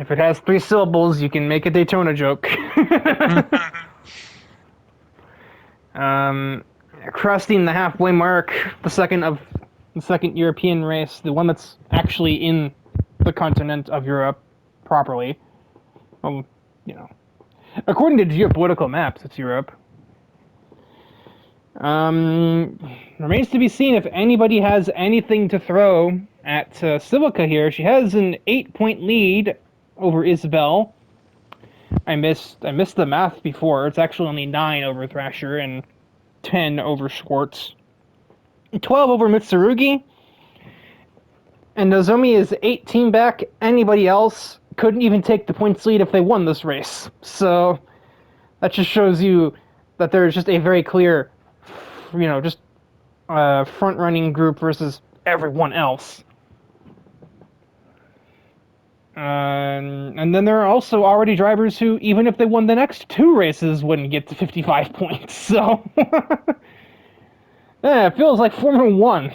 If it has 3 syllables, you can make a Daytona joke. Crossing the halfway mark, the second European race, the one that's actually in the continent of Europe properly. Well, you know, according to geopolitical maps, it's Europe. Remains to be seen if anybody has anything to throw at Civilica here. She has an 8-point lead over Isabelle. I missed the math before. It's actually only 9 over Thrasher and 10 over Schwartz. 12 over Mitsurugi. And Nozomi is 18 back. Anybody else couldn't even take the points lead if they won this race. So that just shows you that there's just a very clear, just front-running group versus everyone else. And then there are also already drivers who, even if they won the next 2 races, wouldn't get to 55 points. So, yeah, it feels like Formula 1.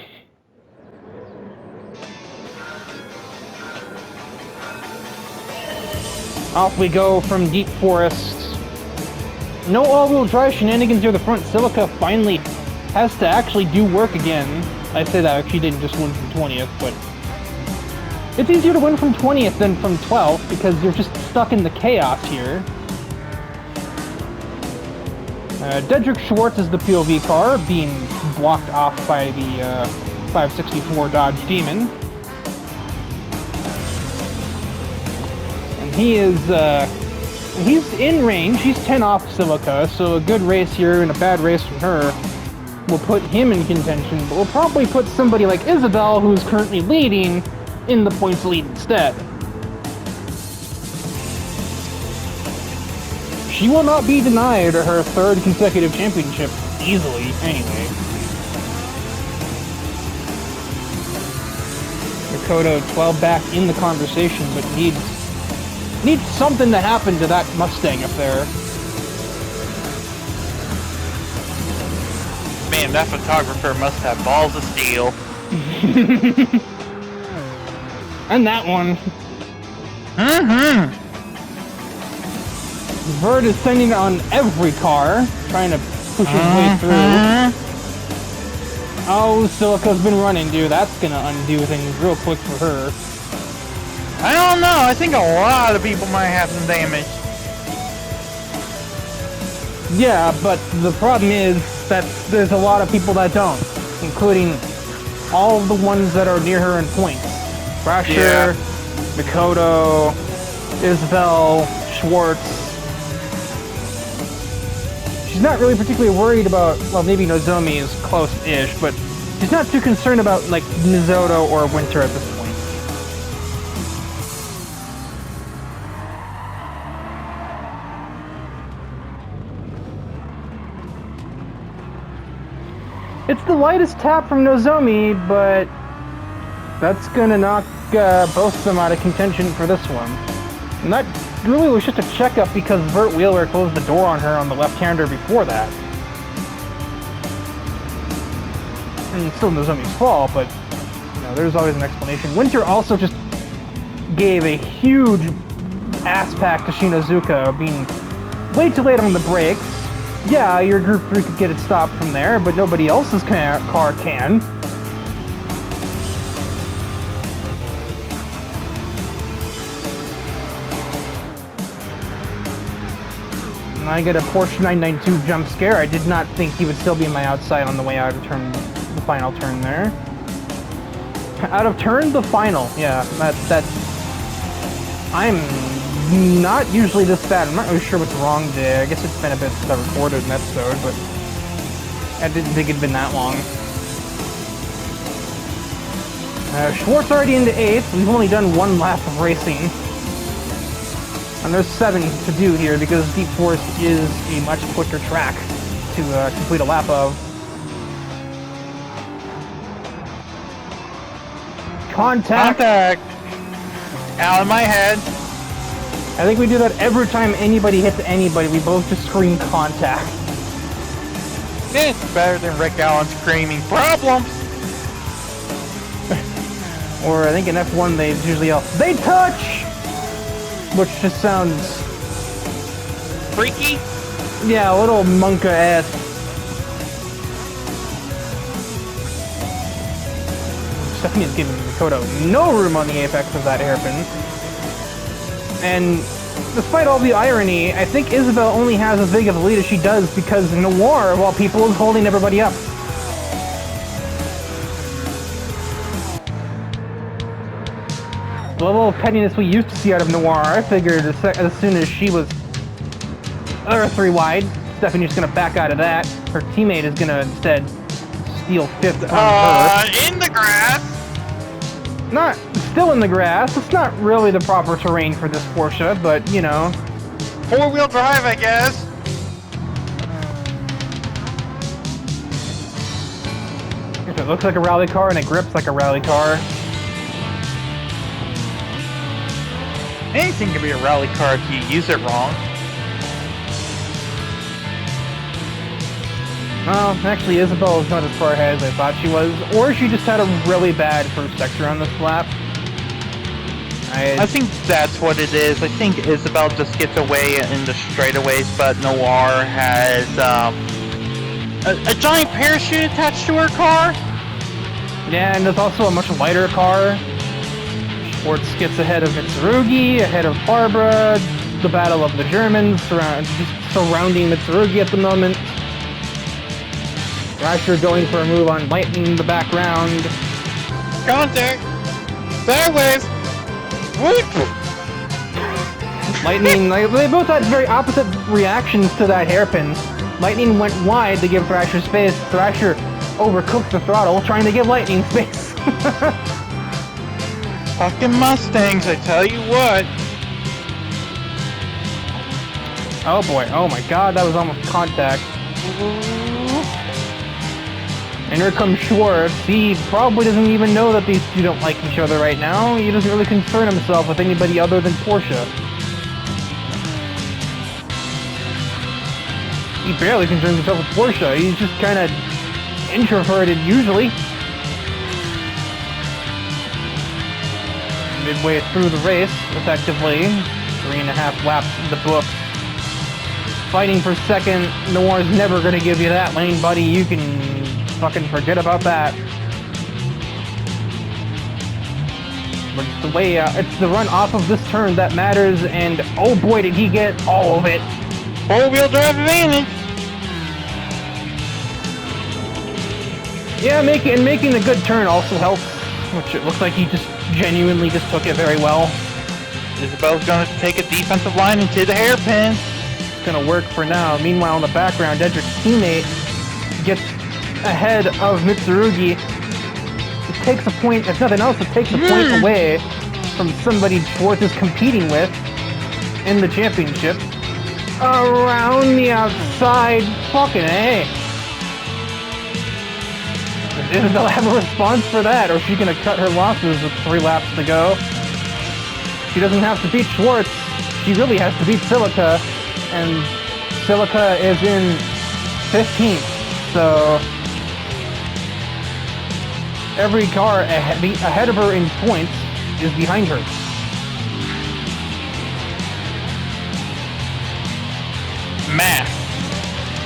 Off we go from Deep Forest. No all-wheel drive shenanigans near the front. Civilica finally has to actually do work again. I say that she didn't just win from 20th, but it's easier to win from 20th than from 12th because you're just stuck in the chaos here. Dedrick Schwartz is the POV car, being blocked off by the 564 Dodge Demon. And he's in range. He's 10 off Civilica, so a good race here and a bad race from her will put him in contention, but will probably put somebody like Isabelle, who's currently leading, in the points lead instead. She will not be denied her 3rd consecutive championship easily, anyway. Mikoto 12 back in the conversation, but needs something to happen to that Mustang up there. Man, that photographer must have balls of steel. And that one. Mm-hmm. Vert is sending on every car, trying to push his way through. Oh, Civilica's been running, dude. That's gonna undo things real quick for her. I don't know. I think a lot of people might have some damage. Yeah, but the problem is that there's a lot of people that don't, including all of the ones that are near her in points. Thrasher, Mikoto, Isabelle, Schwartz. She's not really particularly worried about, well, maybe Nozomi is close-ish, but she's not too concerned about, like, Mizoto or Winter at this point. It's the lightest tap from Nozomi, but that's gonna knock both of them out of contention for this one. And that really was just a checkup because Vert Wheeler closed the door on her on the left-hander before that. And it's still Nozomi's fault, but there's always an explanation. Winter also just gave a huge ass pack to Shinozuka, being way too late on the brakes. Yeah, your Group 3 could get it stopped from there, but nobody else's car can. And I get a Porsche 992 jump scare. I did not think he would still be in my outside on the way out of the final turn there. Out of turn, the final. Yeah, that's... I'm not usually this bad. I'm not really sure what's wrong today. I guess it's been a bit since I recorded an episode, but I didn't think it'd been that long. Schwartz already into 8th. We've only done 1 lap of racing. And there's 7 to do here because Deep Forest is a much quicker track to complete a lap of. Contact! Out of my head. I think we do that every time anybody hits anybody. We both just scream contact. It's better than Rick Allen screaming problems. Or I think in F1 they usually yell, "They touch!" which just sounds, Freaky? yeah, a little Monka-esque. Stephanie's giving Mikoto no room on the apex of that hairpin. And despite all the irony, I think Isabelle only has as big of a lead as she does because Noir, while people, is holding everybody up. The level of pettiness we used to see out of Noir, I figured as soon as she was 3 wide, Stephanie's just gonna back out of that. Her teammate is gonna instead steal 5th on her. In the grass! Not still in the grass. It's not really the proper terrain for this Porsche, but you know. 4-wheel drive, I guess. If it looks like a rally car and it grips like a rally car. Anything can be a rally car if you use it wrong. Well, actually, Isabelle is not as far ahead as I thought she was, or she just had a really bad first sector on this lap. I think that's what it is. I think Isabelle just gets away in the straightaways, but Noir has a giant parachute attached to her car. Yeah, and there's also a much lighter car. Schwartz gets ahead of Mitsurugi, ahead of Barbara. The battle of the Germans just surrounding Mitsurugi at the moment. Thrasher going for a move on Lightning in the background. Contact! Sideways! Whoop! Lightning, they both had very opposite reactions to that hairpin. Lightning went wide to give Thrasher space. Thrasher overcooked the throttle, trying to give Lightning space. Fucking Mustangs, I tell you what. Oh boy, oh my god, that was almost contact. And here comes Schwartz. He probably doesn't even know that these two don't like each other right now. He doesn't really concern himself with anybody other than Porsche. He barely concerns himself with Porsche. He's just kind of introverted usually. Midway through the race, effectively. 3.5 laps in the book. Fighting for second. Noir's never going to give you that lane, buddy. You can fucking forget about that. But it's the way, it's the run off of this turn that matters, and oh boy did he get all of it. 4-wheel drive advantage. Yeah, making the good turn also helps, which it looks like he just genuinely just took it very well. Isabelle's gonna take a defensive line into the hairpin. It's gonna work for now. Meanwhile, in the background, Edric's teammate gets ahead of Mitsurugi. It takes a point, if nothing else, it takes a point away from somebody Schwartz is competing with in the championship. Around the outside, fucking A. Does Isabelle have a response for that, or is she gonna cut her losses with 3 laps to go? She doesn't have to beat Schwartz, she really has to beat Silica, and Silica is in 15th, so every car ahead of her in points is behind her. Math.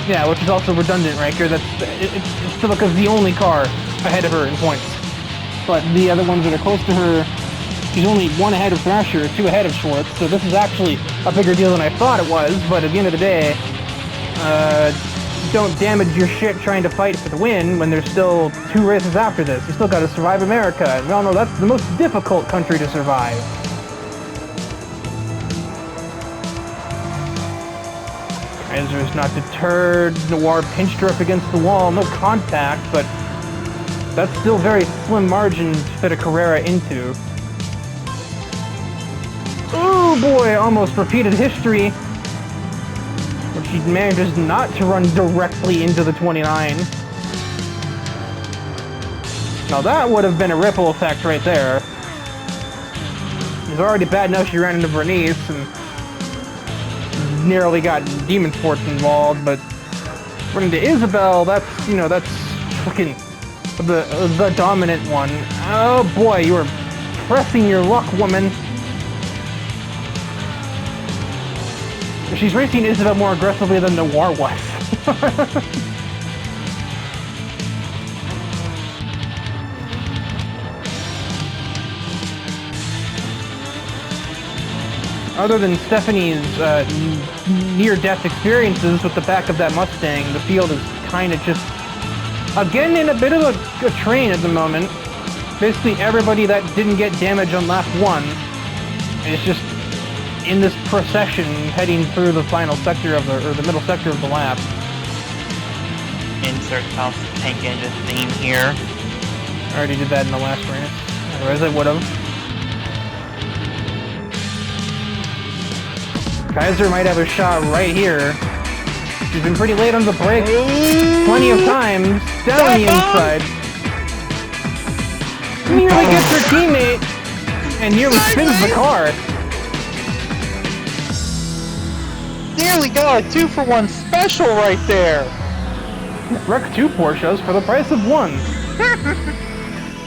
Yeah, which is also redundant, right here. Silica's the only car ahead of her in points. But the other ones that are close to her, she's only 1 ahead of Thrasher, 2 ahead of Schwartz, so this is actually a bigger deal than I thought it was, but at the end of the day, don't damage your shit trying to fight for the win when there's still 2 races after this. You still gotta survive America, and we all know that's the most difficult country to survive. Kaiser's not deterred. Noir pinched her up against the wall. No contact, but that's still very slim margin to fit a Carrera into. Oh boy, almost repeated history. But she manages not to run directly into the 29. Now that would have been a ripple effect right there. It's already bad enough she ran into Bernice and nearly got Demon Sports involved, but running to Isabelle, that's, you know, that's fucking the dominant one. Oh boy, you were pressing your luck, woman. She's racing Isabel more aggressively than Noir was. Other than Stephanie's near-death experiences with the back of that Mustang, the field is kind of just, again, in a bit of a train at the moment. Basically, everybody that didn't get damage on lap 1 is just in this procession heading through the final sector of the middle sector of the lap. Insert house tank engine theme here. I already did that in the last race. Otherwise, I would have. Kaiser might have a shot right here. She's been pretty late on the brake plenty of times. Down the inside. Nearly gets her teammate and nearly spins the car. Nearly got a 2-for-1 special right there. Wreck 2 Porsches for the price of 1.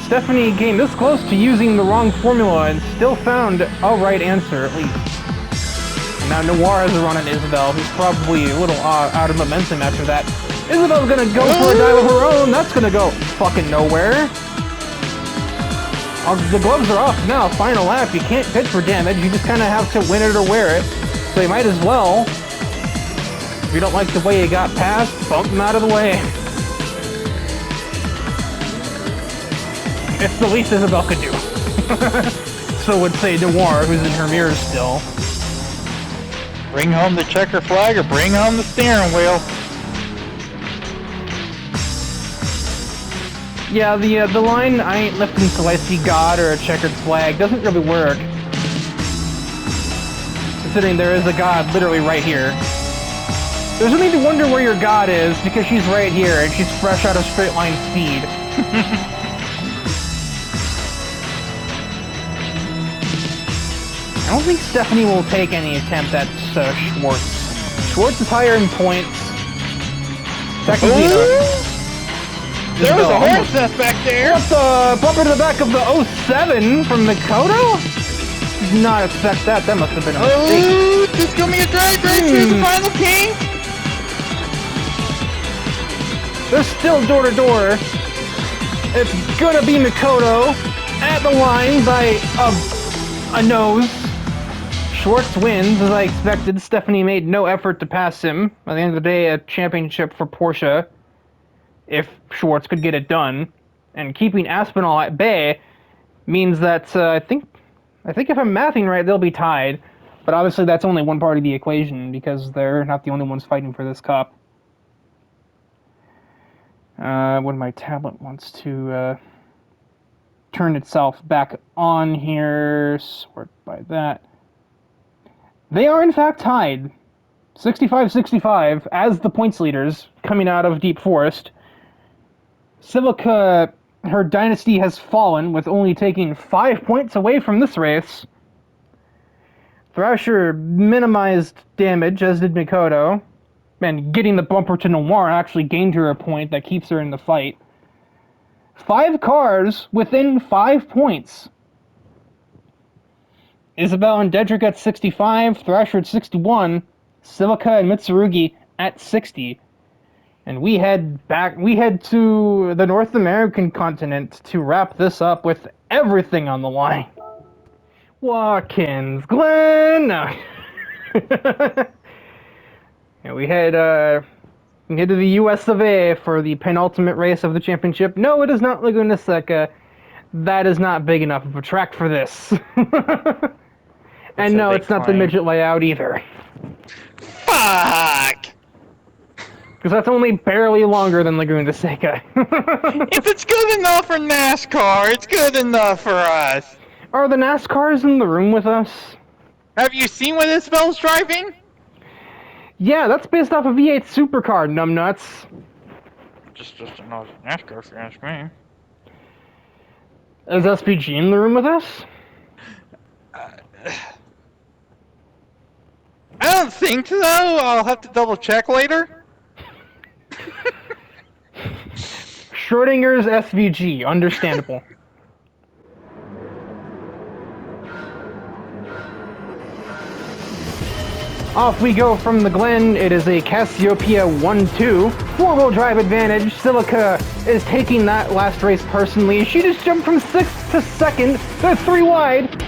Stephanie came this close to using the wrong formula and still found a right answer, at least. And now Noir has a run on Isabel, who's probably a little out of momentum after that. Isabel's gonna go for a dive of her own. That's gonna go fucking nowhere. The gloves are off now. Final lap. You can't pitch for damage. You just kind of have to win it or wear it. So you might as well. If you don't like the way you got past, bump him out of the way. It's the least Isabel could do. So would say Noir, who's in her mirror still. Bring home the checker flag or bring home the steering wheel. Yeah, the line, I ain't lifting till I see God or a checkered flag, doesn't really work. Considering there is a God literally right here. There's no need to wonder where your God is, because she's right here, and she's fresh out of straight line speed. I don't think Stephanie will take any attempt at Schwartz. Schwartz is higher in points. Technically, there was a horse nest back there! What the? Bumper to the back of the 07 from Mikoto? Did not expect that. That must have been a mistake. Oh, this is gonna be a drag race. Here's the final king. They're still door to door. It's gonna be Mikoto at the line by a nose. Schwartz wins, as I expected. Stephanie made no effort to pass him. At the end of the day, a championship for Porsche, if Schwartz could get it done. And keeping Aspinall at bay means that I think if I'm mathing right, they'll be tied. But obviously that's only one part of the equation, because they're not the only ones fighting for this cup. When my tablet wants to turn itself back on here, sort by that. They are in fact tied, 65-65, as the points leaders coming out of Deep Forest. Civilica, her dynasty has fallen, with only taking 5 points away from this race. Thrasher minimized damage, as did Mikoto, and getting the bumper to Noir actually gained her a point that keeps her in the fight. 5 cars within 5 points. Isabel and Dedrick at 65, Thrasher at 61, Civilica and Mitsurugi at 60. And we head to the North American continent to wrap this up with everything on the line. Watkins Glen! No. Yeah, we head to the US of A for the penultimate race of the championship. No, it is not Laguna Seca. That is not big enough of a track for this. And no, it's not the midget layout either. Fuck! Because that's only barely longer than Laguna Seca. If it's good enough for NASCAR, it's good enough for us. Are the NASCARs in the room with us? Have you seen what Isabel's driving? Yeah, that's based off a V8 supercar, numbnuts. Just another NASCAR, if you ask me. Is SPG in the room with us? I don't think so. I'll have to double check later. Schrodinger's SVG, understandable. Off we go from the Glen. It is a Cassiopeia 1-2. Four-wheel drive advantage. Silica is taking that last race personally. She just jumped from 6th to 2nd. They're 3 wide.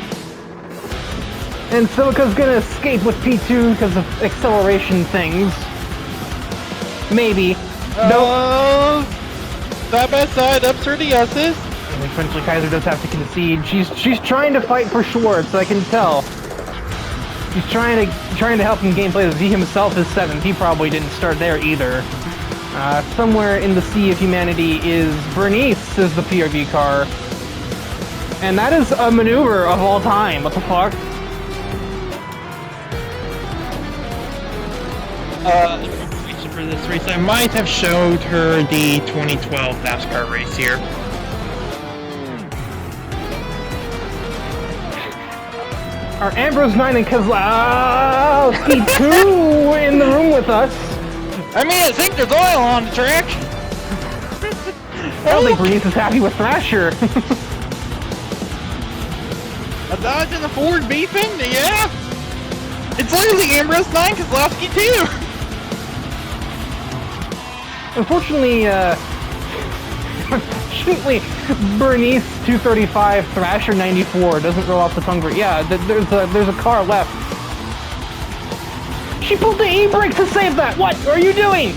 And Silica's gonna escape with P2 because of acceleration things. Maybe. No. Side by side, ups or the S's. And eventually Kaiser does have to concede. She's trying to fight for Schwartz, I can tell. He's trying to help him gameplay. He himself is 7th. He probably didn't start there either. Somewhere in the sea of humanity is Bernice, is the PRV car. And that is a maneuver of all time. What the fuck? Information for this race. I might have showed her the 2012 NASCAR race here. Are Ambrose 9 and Kozlowski 2 in the room with us? I mean, I think there's oil on the track. I don't think Bernice is happy with Thrasher. A Dodge and a Ford beefing? Yeah. It's literally Ambrose 9, Kozlowski 2. Unfortunately, Bernice 235, Thrasher 94 doesn't roll off the tongue. Yeah, there's a car left. She pulled the e-brake to save that. What are you doing?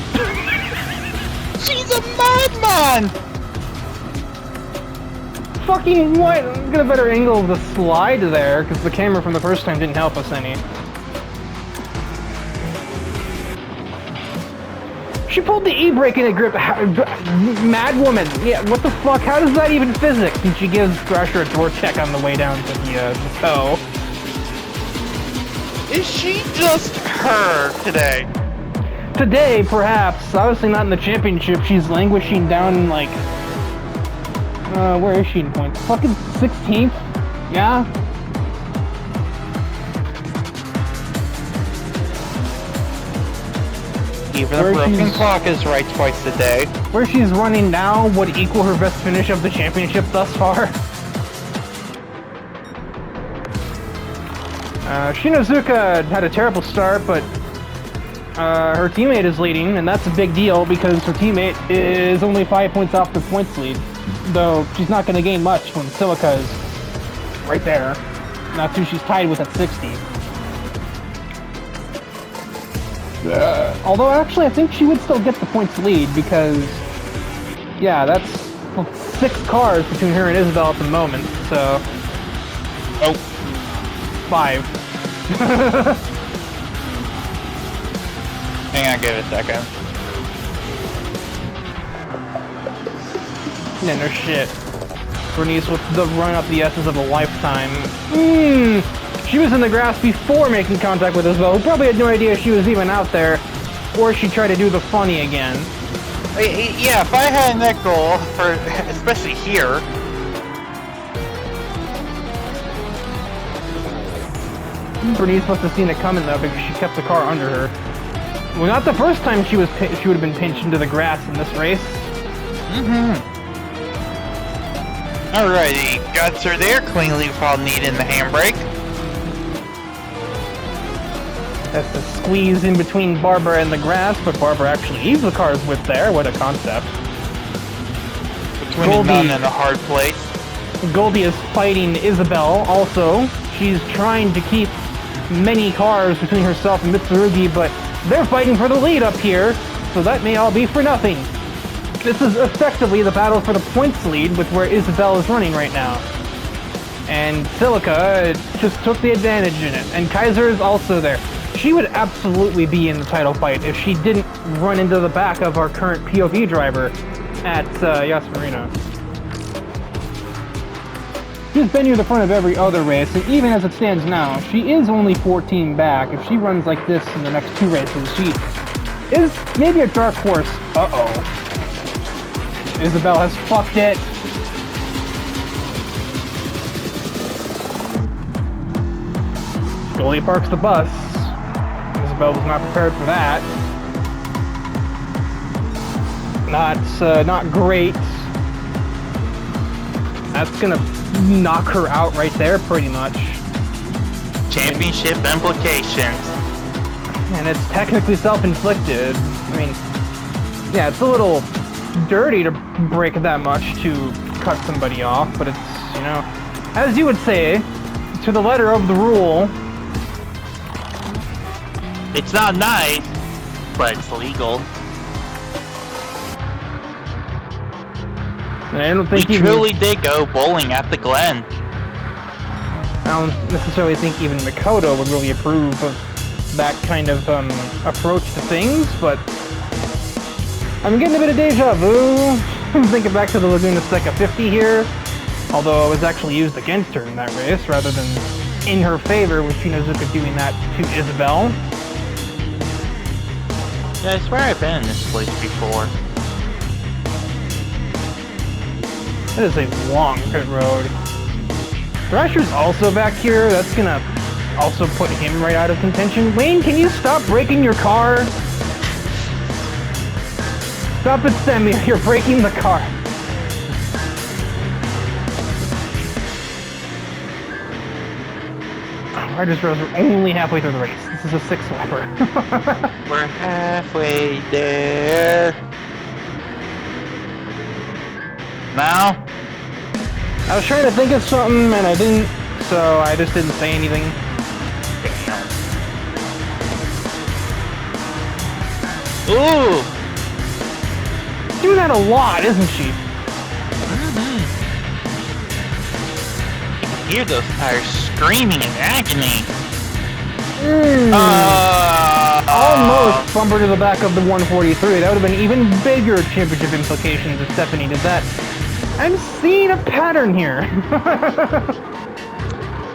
She's a madman. Fucking what? I'm gonna better angle the slide there because the camera from the first time didn't help us any. She pulled the e-brake and it gripped. Mad woman. Yeah, what the fuck? How does that even physics? And she gives Thrasher a door check on the way down to the toe. Is she just her today? Today, perhaps. Obviously not in the championship. She's languishing down in, like... where is she in points? Fucking 16th? Yeah? Even a broken clock is right twice a day. Where she's running now would equal her best finish of the championship thus far. Shinozuka had a terrible start, but her teammate is leading, and that's a big deal because her teammate is only 5 points off the points lead. Though she's not going to gain much when Silica is right there. That's who she's tied with at 60. Although, actually, I think she would still get the points lead because, yeah, that's 6 cars between her and Isabel at the moment, so... Oh. 5. Hang on, give it a second. Yeah, no shit. Bernice with the run up the S's of a lifetime. She was in the grass before making contact with Isabel, who probably had no idea she was even out there, or she tried to do the funny again. Yeah, if I had a net goal, for especially here. Bernice must have seen it coming though, because she kept the car under her. Well, not the first time she would have been pinched into the grass in this race. Alrighty, guts are there, cleanly without needing the handbrake. That's the squeeze in between Barbara and the grass, but Barbara actually leaves the car's width there. What a concept. Between a none and a hard place. Goldie is fighting Isabel also. She's trying to keep many cars between herself and Mitsurugi, but they're fighting for the lead up here, so that may all be for nothing. This is effectively the battle for the points lead with where Isabel is running right now. And Silica just took the advantage in it, and Kaiser is also there. She would absolutely be in the title fight if she didn't run into the back of our current POV driver at Yas Marina. She's been near the front of every other race, and even as it stands now, she is only 14 back. If she runs like this in the next 2 races, she is maybe a dark horse. Uh-oh. Isabel has fucked it. Goldie parks the bus. Isabel was not prepared for that. Not great. That's gonna knock her out right there, pretty much. Championship implications. and it's technically self-inflicted. I mean, yeah, it's a little dirty to break that much to cut somebody off, but it's, you know, as you would say, to the letter of the rule. It's not nice, but it's legal. And I don't think We truly did go bowling at the Glen. I don't necessarily think even Makoto would really approve of that kind of approach to things, but I'm getting a bit of deja vu. I'm thinking back to the Laguna Seca 50 here, although it was actually used against her in that race rather than in her favor, with Shinozuka doing that to Isabelle. Yeah, I swear I've been in this place before. That is a long pit road. Thrasher's also back here. That's gonna also put him right out of contention. Wayne, can you stop breaking your car? Stop it, Semi. You're breaking the car. Riders Rose are only halfway through the race. This is a 6-lapper. We're halfway there. Now? I was trying to think of something and I didn't, so I just didn't say anything. Damn. Ooh! Doing that a lot, isn't she? You can hear those tires screaming in agony. Almost bumper to the back of the 143. That would have been even bigger championship implications if Stephanie did that. I'm seeing a pattern here.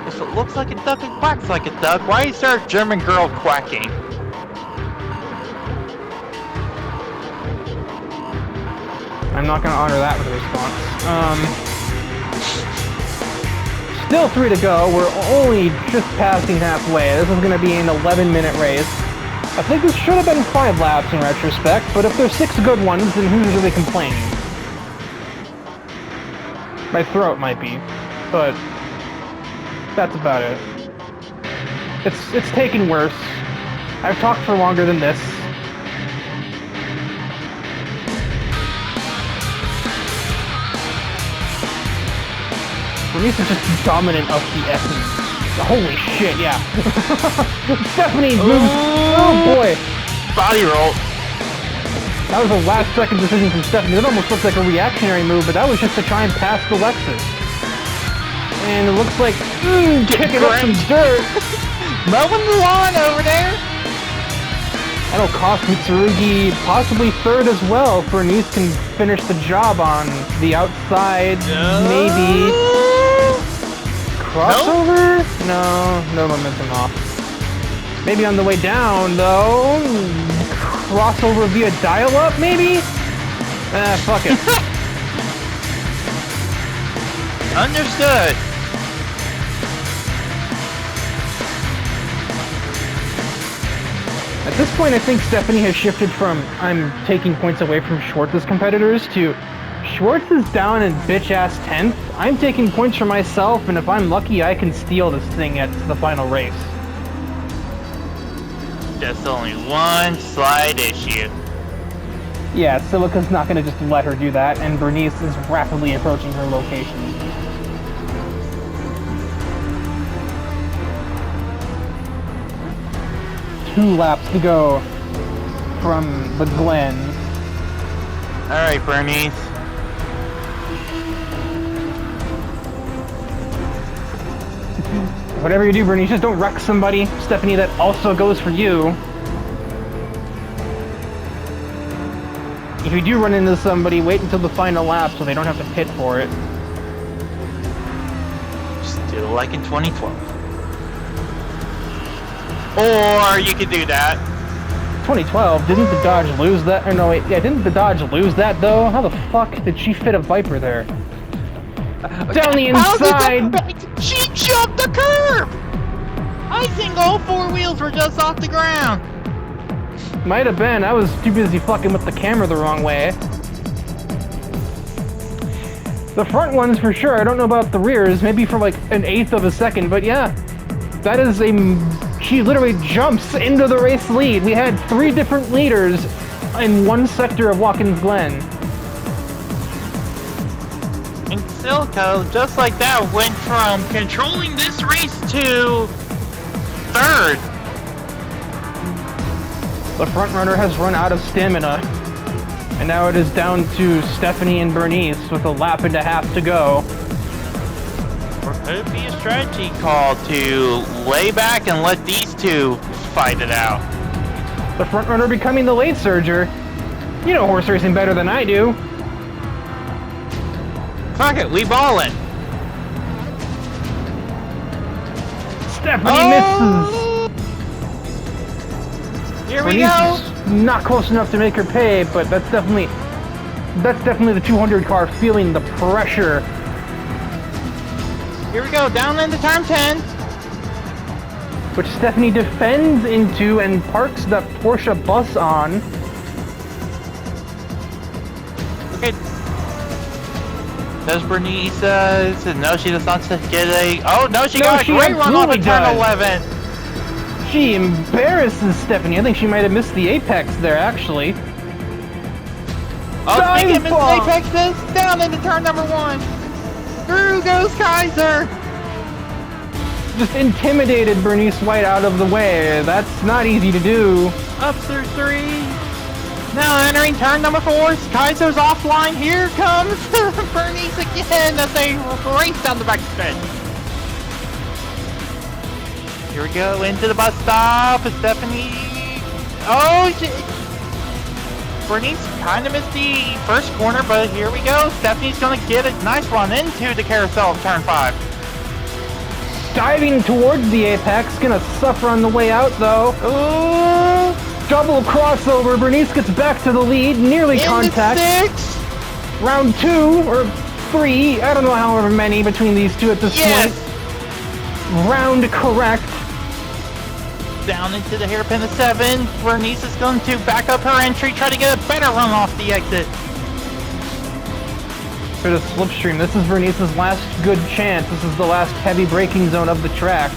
If it looks like a duck and quacks like a duck, why is there a German girl quacking? I'm not going to honor that with a response. Still 3 to go. We're only just passing halfway. This is going to be an 11-minute race. I think this should have been 5 laps in retrospect, but if there's 6 good ones, then who's really complaining? My throat might be, but that's about it. It's taken worse. I've talked for longer than this. Bernice is just dominant of the essence. Holy shit, yeah. Stephanie moves. Oh boy. Body roll. That was a last-second decision from Stephanie. That almost looked like a reactionary move, but that was just to try and pass the Lexus. And it looks like, kicking up some dirt. Mowing the lawn over there. That'll cost Mitsurugi possibly 3rd as well. Bernice can finish the job on the outside, maybe. Crossover? No momentum off. Maybe on the way down, though. Crossover via dial-up, maybe? Fuck it. Understood. At this point, I think Stephanie has shifted from I'm taking points away from Schwartz's competitors to Schwartz is down in bitch-ass 10th. I'm taking points for myself, and if I'm lucky, I can steal this thing at the final race. Just only one slight issue. Yeah, Silica's not going to just let her do that, and Bernice is rapidly approaching her location. Two laps to go from the Glen. Alright, Bernice. Whatever you do, Bernice, just don't wreck somebody. Stephanie, that also goes for you. If you do run into somebody, wait until the final lap so they don't have to pit for it. Still like in 2012. Or you could do that. 2012, didn't the Dodge lose that? Or no, wait, yeah, didn't the Dodge lose that though? How the fuck did she fit a Viper there? Down the inside! She jumped the curb! I think all 4 wheels were just off the ground. Might have been. I was too busy fucking with the camera the wrong way. The front ones for sure. I don't know about the rears. Maybe for like 1/8 of a second, but yeah. That is a She literally jumps into the race lead. We had 3 different leaders in one sector of Watkins Glen. And Silco, just like that, went from controlling this race to 3rd. The front runner has run out of stamina. And now it is down to Stephanie and Bernice with a lap and a half to go. Or could it be a strategy call to lay back and let these two fight it out? The front runner becoming the late surger. You know horse racing better than I do. Fuck it, we ballin'. Stephanie misses. Here we Bernice go. is not close enough to make her pay, but that's definitely the 200 car feeling the pressure. Here we go, down into turn 10. Which Stephanie defends into and parks the Porsche bus on. Okay. Does Bernice, no, she does not get a, oh no, she got a great run off at turn 11. She embarrasses Stephanie. I think she might have missed the apex there, actually. Oh, Dive speaking of bomb! apexes, down into turn number 1. Through goes Kaiser. Just intimidated Bernice White out of the way. That's not easy to do. Up through 3. Now entering turn number 4. Kaiser's offline. Here comes Bernice again as they race down the back stretch. Here we go into the bus stop. Stephanie. Oh, Bernice kind of missed the first corner, but here we go. Stephanie's going to get a nice run into the carousel of turn 5. Diving towards the apex, gonna suffer on the way out though. Ooh. Double crossover, Bernice gets back to the lead, nearly contact. 6. Round 2, or 3, I don't know however many between these two at this point. Round correct. Down into the hairpin of 7. Bernice is going to back up her entry, try to get a better run off the exit. For the slipstream, this is Bernice's last good chance. This is the last heavy braking zone of the track.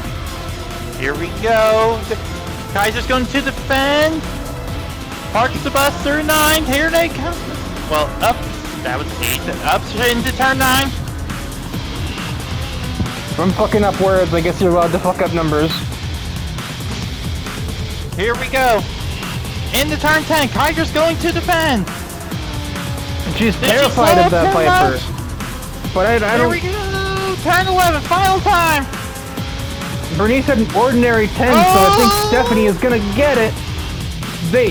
Here we go. Kaiser's going to defend. Parks the bus through 9. Here they come. Well, up. That was 8. Up into turn 9. If I'm fucking up words, I guess you're allowed to fuck up numbers. Here we go. Into turn 10. Kaiser's going to defend. She's terrified of that Piper. But I don't... Here we go. Turn 11. Final time. Bernice had an ordinary 10, so I think Stephanie is gonna get it.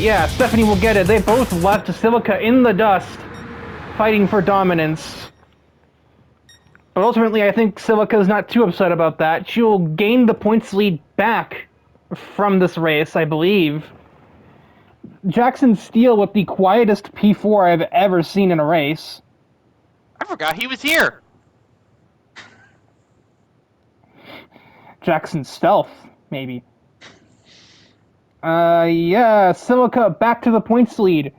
Yeah, Stephanie will get it. They both left Silica in the dust, fighting for dominance. But ultimately, I think Silica is not too upset about that. She will gain the points lead back from this race, I believe. Jackson Steele with the quietest P4 I've ever seen in a race. I forgot he was here. Jackson Stealth, maybe. Yeah, Silica back to the points lead.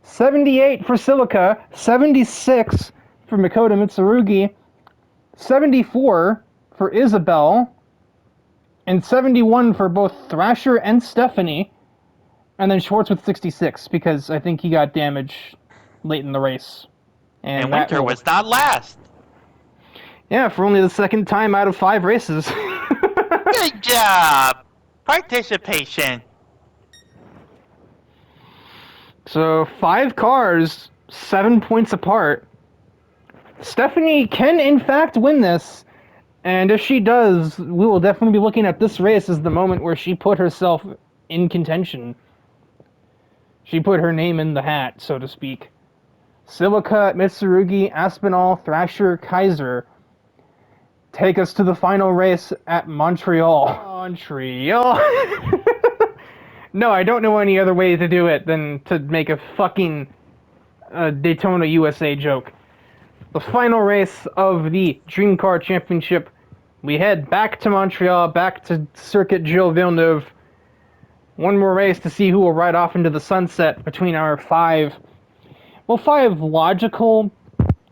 78 for Silica, 76 for Makoto Mitsurugi, 74 for Isabel, and 71 for both Thrasher and Stephanie. And then Schwartz with 66, because I think he got damaged late in the race. And Winter was not last. Yeah, for only the second time out of 5 races. Good job. Participation. So 5 cars, 7 points apart. Stephanie can in fact win this. And if she does, we will definitely be looking at this race as the moment where she put herself in contention. She put her name in the hat, so to speak. Silica, Mitsurugi, Aspinall, Thrasher, Kaiser take us to the final race at Montreal. Montreal. No, I don't know any other way to do it than to make a fucking Daytona USA joke. The final race of the Dream Car Championship. We head back to Montreal, back to Circuit Gilles Villeneuve. One more race to see who will ride off into the sunset between our 5 logical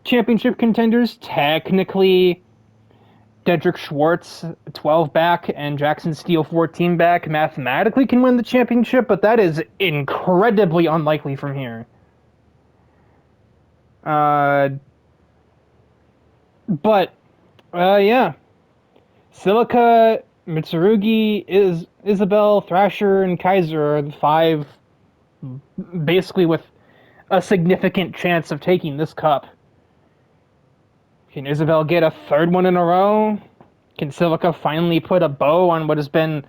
championship contenders. Technically, Dedrick Schwartz 12 back and Jackson Steele 14 back mathematically can win the championship, but that is incredibly unlikely from here. Yeah. Silica, Mitsurugi, Isabel, Thrasher, and Kaiser are the 5 basically with a significant chance of taking this cup. Can Isabel get a 3rd one in a row? Can Silica finally put a bow on what has been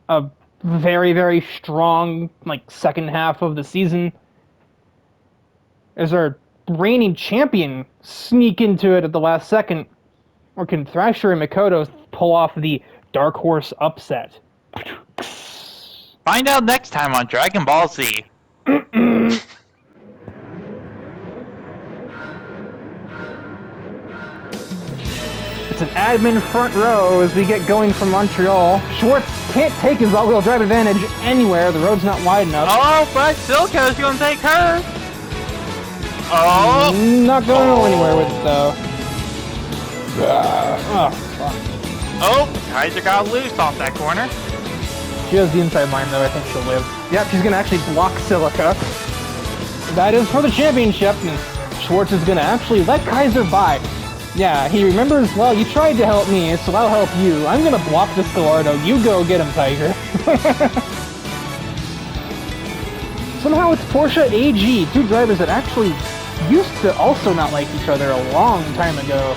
a very, very strong, second half of the season? Is our reigning champion sneak into it at the last second? Or can Thrasher and Mikoto pull off the Dark Horse upset? Find out next time on Dragon Ball Z. It's an admin front row as we get going from Montreal. Schwartz can't take his all-wheel drive advantage anywhere. The road's not wide enough. Oh, but Silica's gonna take her. Oh! Not going anywhere with it, though. Fuck. Oh, Kaiser got loose off that corner. She has the inside line, though. I think she'll live. Yep, she's gonna actually block Silica. That is for the championship, and Schwartz is gonna actually let Kaiser by. Yeah, he remembers, well, you tried to help me, so I'll help you. I'm gonna block this Gallardo. You go get him, Tiger. Somehow it's Porsche AG, 2 drivers that actually used to also not like each other a long time ago.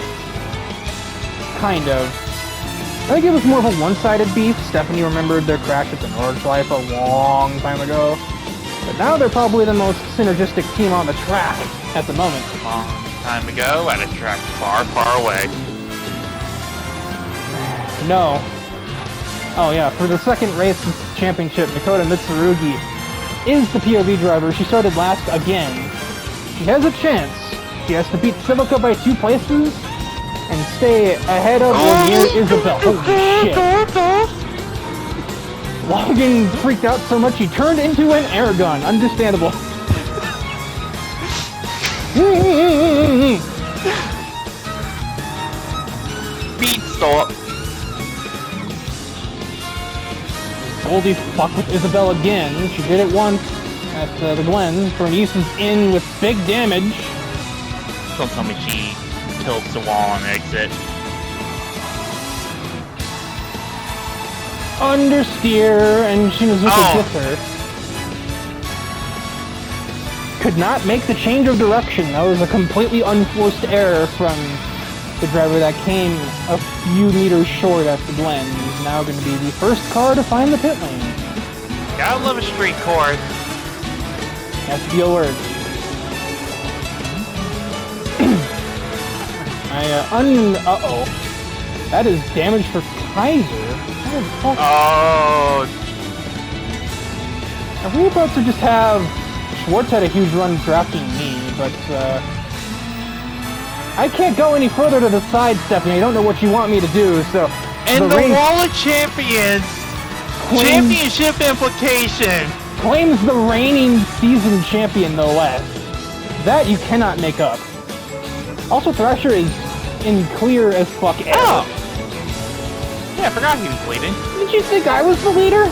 Kind of. I think it was more of a one-sided beef. Stephanie remembered their crash at the Nordschleife a long time ago. But now they're probably the most synergistic team on the track at the moment. Long time ago at a track far, far away. No. Oh yeah, for the second race championship, Mikoto Mitsurugi is the POV driver. She started last again. She has a chance. She has to beat Silica by 2 places and stay ahead of or near Isabel. Holy shit. Logan freaked out so much he turned into an air gun. Understandable. Speed stop. Goldie fucked with Isabel again. She did it once at the Glen. Bernice is in with big damage. Don't tell me she tilts the wall on exit. Understeer, and Shinazuka gets her. Could not make the change of direction. That was a completely unforced error from the driver that came a few meters short at the Glen. He's now going to be the first car to find the pit lane. Gotta love a street course. Has to be a word. Uh-oh. That is damage for Kaiser. Oh. Are we about to just have... Schwartz had a huge run drafting me, but, I can't go any further to the side, Stephanie. I don't know what you want me to do, so... And the Wall of Champions! Championship implication! Claims the reigning season champion, no less. That you cannot make up. Also, Thrasher is in clear as fuck air. Oh! Yeah, I forgot he was leading. Did you think I was the leader?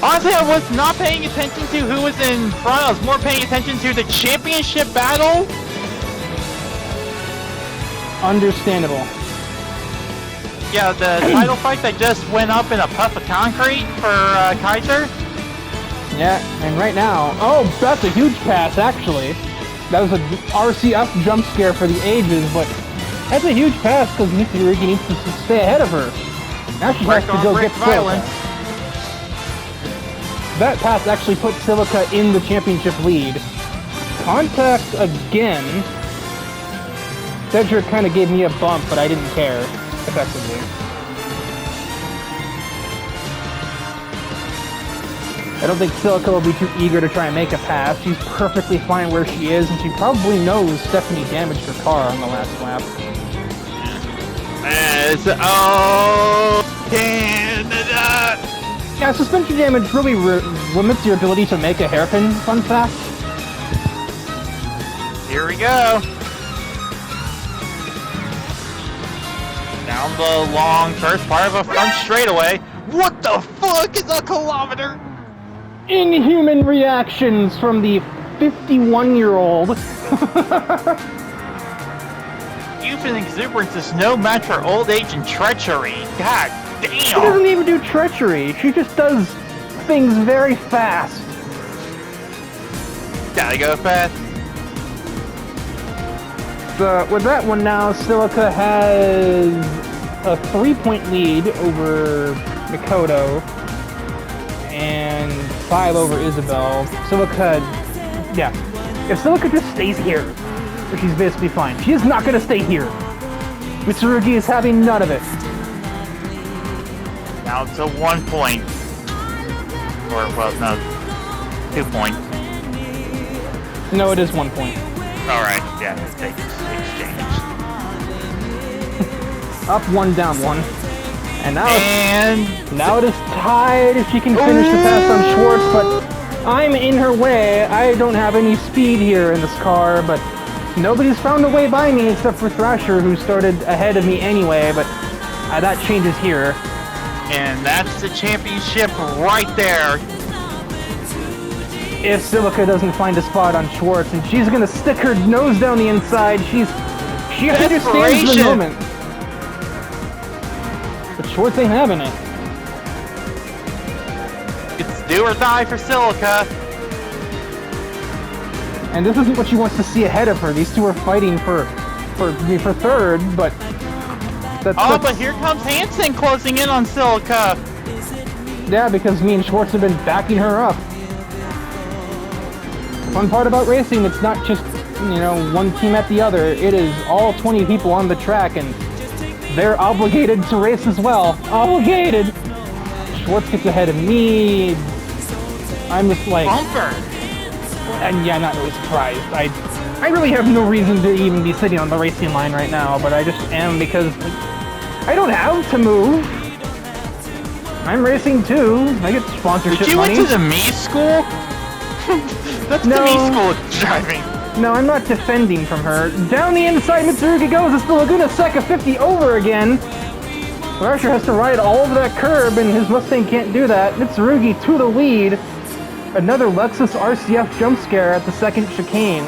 Honestly, I was not paying attention to who was in front. I was more paying attention to the championship battle. Understandable. Yeah, the title fight that just went up in a puff of concrete for Kaiser. Yeah, and right now... Oh, that's a huge pass, actually. That was a RCF jump scare for the ages, but that's a huge pass because Mitsurugi needs to stay ahead of her. Now she has to go get Silica. That pass actually put Silica in the championship lead. Contact again. Cedric kind of gave me a bump, but I didn't care, effectively. I don't think Silica will be too eager to try and make a pass. She's perfectly fine where she is, and she probably knows Stephanie damaged her car on the last lap. Canada! Yeah, suspension damage really limits your ability to make a hairpin, fun fact. Here we go. Down the long first part of a front straightaway. What the fuck is a kilometer? Inhuman reactions from the 51-year-old. Youth and exuberance is no match for old age and treachery. God damn! She doesn't even do treachery. She just does things very fast. Gotta go fast. With that one now, Silica has a 3-point lead over Mikoto and 5 over Isabel. Silica, yeah. If Silica just stays here, she's basically fine. She is not going to stay here. Mitsurugi is having none of it. Now it's a 1 point. Or, well, no, 2 points. No, it is 1 point. Alright, yeah, let's take this exchange. Up 1, down 1. And now now it is tied if she can finish the pass on Schwartz, but I'm in her way. I don't have any speed here in this car, but nobody's found a way by me except for Thrasher, who started ahead of me anyway, but that changes here. And that's the championship right there. If Silica doesn't find a spot on Schwartz, and she's gonna stick her nose down the inside, she understands the moment. But Schwartz ain't having it. It's do or die for Silica. And this isn't what she wants to see ahead of her. These two are fighting for third, but but here comes Hansen closing in on Silica. Yeah, because me and Schwartz have been backing her up. Fun part about racing, it's not just, one team at the other. It is all 20 people on the track, and they're obligated to race as well. Obligated! Schwartz gets ahead of me. I'm just like... Bumper! And yeah, not really surprised. I really have no reason to even be sitting on the racing line right now, but I just am because I don't have to move. I'm racing too. I get sponsorship money. You money. went to the me school? That's the me school driving. No, I'm not defending from her. Down the inside, Mitsurugi goes. It's the Laguna Seca 50 over again. Thrasher has to ride all over that curb, and his Mustang can't do that. Mitsurugi to the lead. Another Lexus RCF jump scare at the second chicane.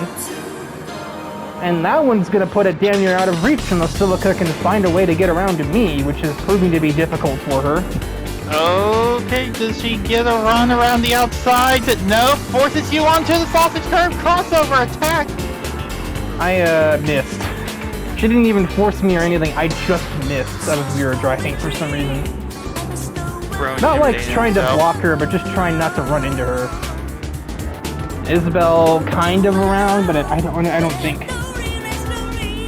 And that one's going to put it damn near out of reach unless Silica can find a way to get around to me, which is proving to be difficult for her. Okay, does she get a run around the outside? No, forces you onto the sausage curb crossover attack. I missed. She didn't even force me or anything. I just missed out of rear driving for some reason. Not like trying to block her, but just trying not to run into her. Isabel kind of around, but I don't think.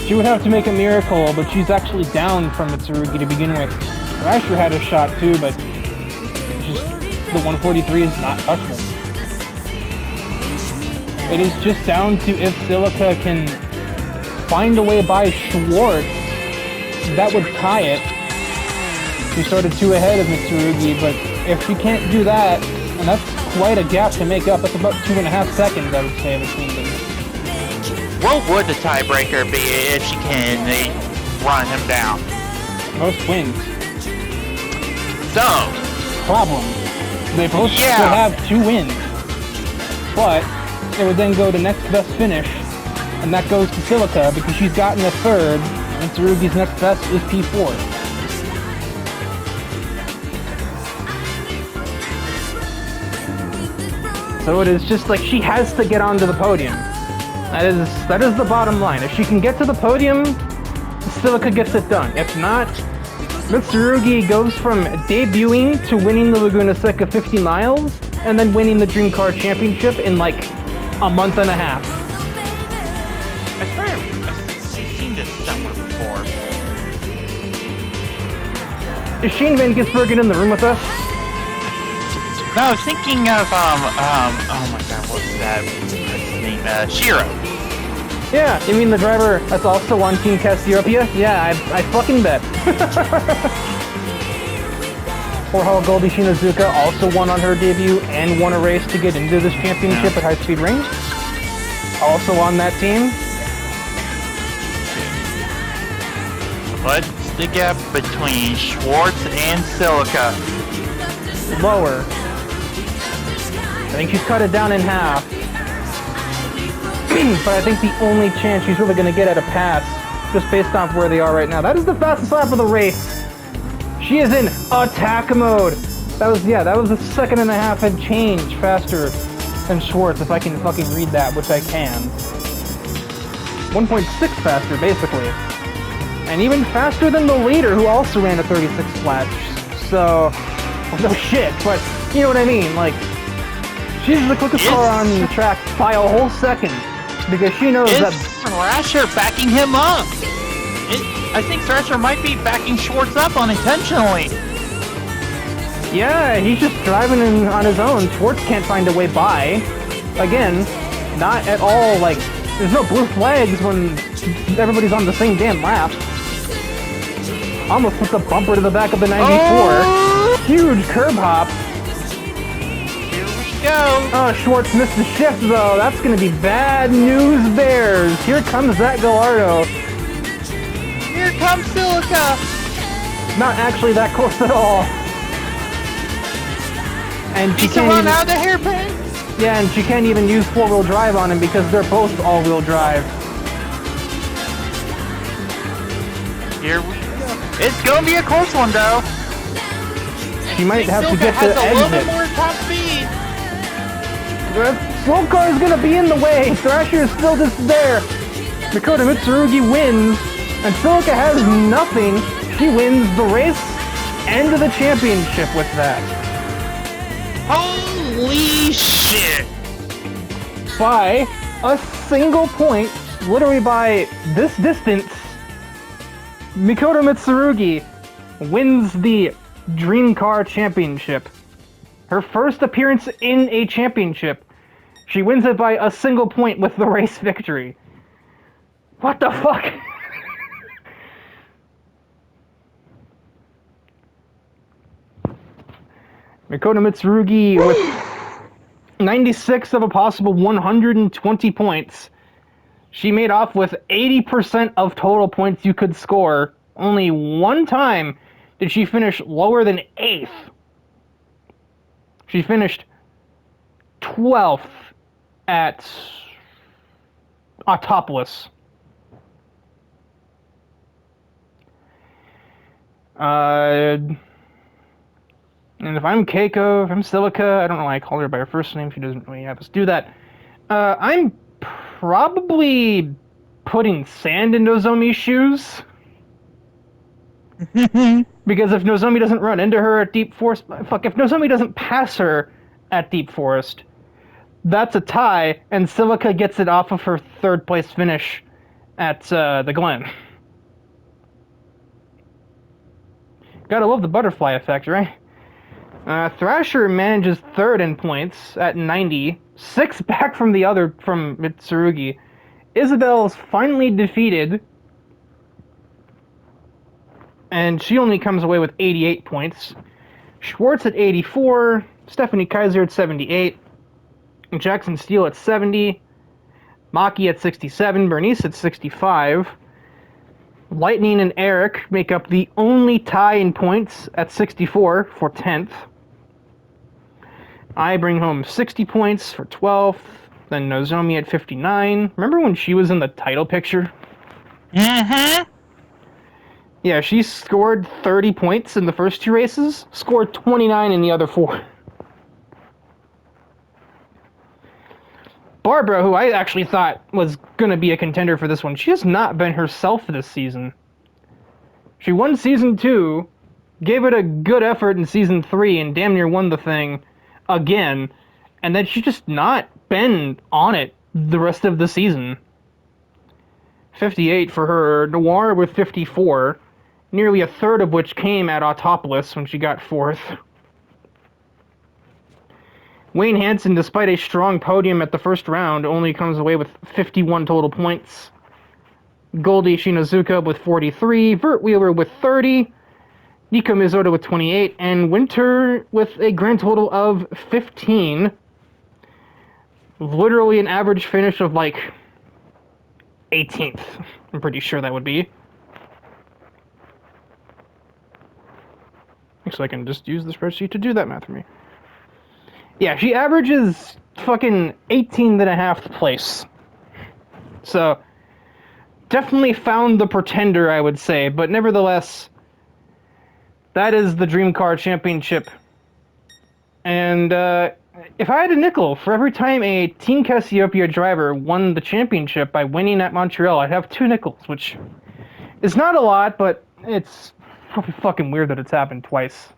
She would have to make a miracle, but she's actually down from Mitsurugi to begin with. Thrasher had a shot too, but just the 143 is not touchable. It is just down to if Silica can find a way by Schwartz, that would tie it. She started 2 ahead of Mitsurugi, but if she can't do that, and that's quite a gap to make up, that's about 2.5 seconds, I would say, between them. What would the tiebreaker be if she can run him down? Most wins. So, problem. They both would have 2 wins. But it would then go to next best finish, and that goes to Silica because she's gotten a third, and Tsurugi's next best is P4. So it is just like she has to get onto the podium. That is the bottom line. If she can get to the podium, Silica gets it done. If not, Mitsurugi goes from debuting to winning the Laguna Seca 50 miles, and then winning the Dream Car Championship in like a month and a half. I swear I've seen this somewhere before. Is Shane Van Gisbergen in the room with us? No, I was thinking of, oh my god, what's that? What's his name? Shiro. Yeah, you mean the driver that's also on Team Cassiopeia? Yeah, I fucking bet. Jorge Goldie Shinazuka also won on her debut and won a race to get into this championship at High Speed Range. Also on that team. But the gap between Schwartz and Silica? Lower. I think she's cut it down in half. But I think the only chance she's really going to get at a pass, just based off where they are right now. That is the fastest lap of the race. She is in attack mode. That was a second and a half and change faster than Schwartz, if I can fucking read that, which I can. 1.6 faster, basically. And even faster than the leader, who also ran a 36 flat. So, well, no shit, but you know what I mean. Like, she's the quickest car on the track by a whole second, because she knows that Thrasher backing him up. I think Thrasher might be backing Schwartz up unintentionally. Yeah, he's just driving on his own. Schwartz can't find a way by. Again, not at all, like, there's no blue flags when everybody's on the same damn lap. Almost puts a bumper to the back of the 94. Oh! Huge curb hop. Here we go. Oh, Schwartz missed the shift, though. That's going to be bad news, Bears. Here comes that Gallardo. Here comes Silica. Not actually that close at all. And she Needs to can't run even, out of the hairpin. yeah, and she can't even use four-wheel drive on him because they're both all-wheel drive. Here we go. It's gonna be a close one, though. She might have to Silica get has the a little bit exit. more top speed. The slow car is gonna be in the way. Thrasher is still just there. Makoto Mitsurugi wins, and Silica has nothing. She wins the race and the championship with that. Holy shit! By a single point, literally by this distance, Makoto Mitsurugi wins the Dream Car Championship. Her first appearance in a championship. She wins it by a single point with the race victory. What the fuck? Makoto Mitsurugi with 96 of a possible 120 points. She made off with 80% of total points you could score. Only one time did she finish lower than 8th. She finished 12th at Autopolis. And if I'm Keiko, if I'm Silica, I don't know why I call her by her first name, she doesn't really have us do that. I'm probably putting sand in Nozomi's shoes. Because if Nozomi doesn't run into her at Deep Forest, fuck, if Nozomi doesn't pass her at Deep Forest, that's a tie, and Silica gets it off of her third place finish at the Glen. Gotta love the butterfly effect, right? Thrasher manages third in points at 90, 6 back from Mitsurugi. Isabel's finally defeated, and she only comes away with 88 points. Schwartz at 84, Stephanie Kaiser at 78, Jackson Steele at 70, Maki at 67, Bernice at 65. Lightning and Eric make up the only tie in points at 64 for 10th. I bring home 60 points for 12th, then Nozomi at 59. Remember when she was in the title picture? Mm-hmm. Yeah, she scored 30 points in the first 2 races, scored 29 in the other 4. Barbara, who I actually thought was going to be a contender for this one, she has not been herself this season. She won Season 2, gave it a good effort in Season 3, and damn near won the thing again, and then she's just not been on it the rest of the season. 58 for her, Noir with 54, nearly a third of which came at Autopolis when she got 4th. Wayne Hansen, despite a strong podium at the first round, only comes away with 51 total points. Goldie Shinozuka with 43, Vert Wheeler with 30, Nico Mizoda with 28, and Winter with a grand total of 15. Literally an average finish of like 18th. I'm pretty sure that would be. So I can just use the spreadsheet to do that math for me. Yeah, she averages fucking 18.5th place. So, definitely found the pretender, I would say. But nevertheless, that is the Dream Car Championship. And if I had a nickel for every time a Team Cassiopeia driver won the championship by winning at Montreal, I'd have 2 nickels, which is not a lot, but it's fucking weird that it's happened twice.